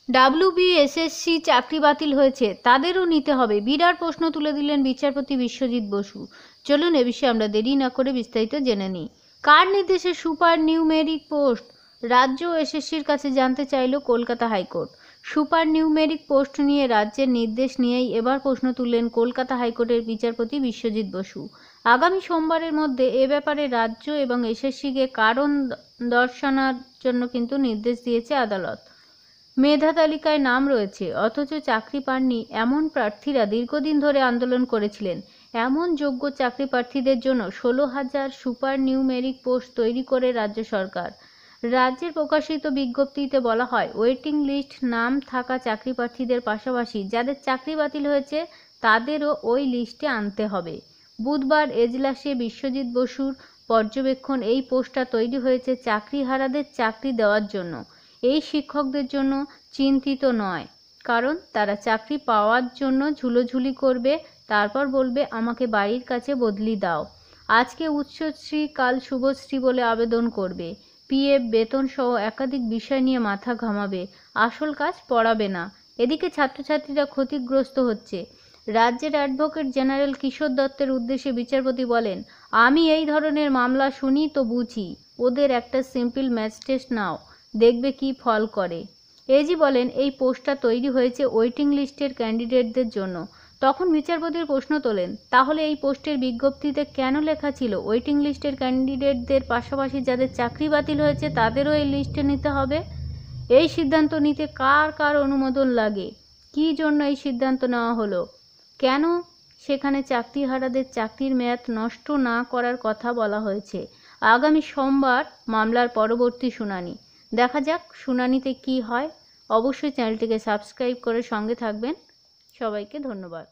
WBSSC চাকরি বাতিল হয়েছে, তাদেরও নিতে হবে, বিরাট প্রশ্ন তুলে দিলেন বিচারপতি বিশ্বজিৎ বসু। চলুন এ বিষয়ে আমরা দেরি না করে বিস্তারিত জেনে নিই। কার নির্দেশে সুপার নিউমেরিক পোস্ট? রাজ্য ও এসএসসির কাছে জানতে চাইল Kolkata high court. Super numeric post নিয়ে রাজ্যের নির্দেশ নিয়েই এবার প্রশ্ন তুললেন কলকাতা হাইকোর্টের বিচারপতি বিশ্বজিৎ বসু। আগামী সোমবারের মধ্যে এ ব্যাপারে রাজ্য এবং এসএসসিকে কারণ দর্শানোর জন্য কিন্তু নির্দেশ দিয়েছে আদালত। মেধা তালিকায় নাম রয়েছে, অথচ চাকরি পাননি এমন প্রার্থীরা দীর্ঘদিন ধরে আন্দোলন করেছিলেন। এমন যোগ্য চাকরি প্রার্থীদের জন্য 16,000 সুপার নিউমেরিক পোস্ট তৈরি করে রাজ্য সরকার। রাজ্যের প্রকাশিত বিজ্ঞপ্তিতে বলা হয়, ওয়েটিং লিস্ট নাম থাকা চাকরি প্রার্থীদের পাশাপাশি যাদের চাকরি বাতিল হয়েছে তাদেরও ওই লিস্টে আনতে হবে। বুধবার এজলাসে বিশ্বজিৎ বসুর পর্যবেক্ষণ, এই পোস্টটা তৈরি হয়েছে চাকরিহারাদের চাকরি দেওয়ার জন্য। এই শিক্ষকদের জন্য চিন্তিত নয়, কারণ তারা চাকরি পাওয়ার জন্য ঝুলোঝুলি করবে, তারপর বলবে আমাকে বাড়ির কাছে বদলি দাও। আজকে উচ্চশ্রী কাল শুভশ্রী বলে আবেদন করবে, পিএফ বেতন সহ একাধিক বিষয় নিয়ে মাথা ঘামাবে, আসল কাজ পড়াবে না। এদিকে ছাত্রছাত্রীরা ক্ষতিগ্রস্ত হচ্ছে। রাজ্যের অ্যাডভোকেট জেনারেল কিশোর দত্তের উদ্দেশ্যে বিচারপতি বলেন, আমি এই ধরনের মামলা শুনি তো বুঝি, ওদের একটা সিম্পল ম্যাথ টেস্ট নাও, দেখবে কি ফল করে। এজি বলেন, এই পোস্টটা তৈরি হয়েছে ওয়েটিং লিস্টের ক্যান্ডিডেটদের জন্য। তখন বিচারপতির প্রশ্ন তোলেন, তাহলে এই পোস্টের বিজ্ঞপ্তিতে কেন লেখা ছিল ওয়েটিং লিস্টের ক্যান্ডিডেটদের পাশাপাশি যাদের চাকরি বাতিল হয়েছে তাদেরও এই লিস্টে নিতে হবে? এই সিদ্ধান্ত নিতে কার কার অনুমোদন লাগে? কী জন্য এই সিদ্ধান্ত নেওয়া হলো? কেন সেখানে চাকরিহারাদের চাকরির মেয়াদ নষ্ট না করার কথা বলা হয়েছে? আগামী সোমবার মামলার পরবর্তী শুনানি। দেখা যাক শুনানিতে কি হয়। অবশ্যই চ্যানেলটিকে সাবস্ক্রাইব করে সঙ্গে থাকবেন। সবাইকে ধন্যবাদ।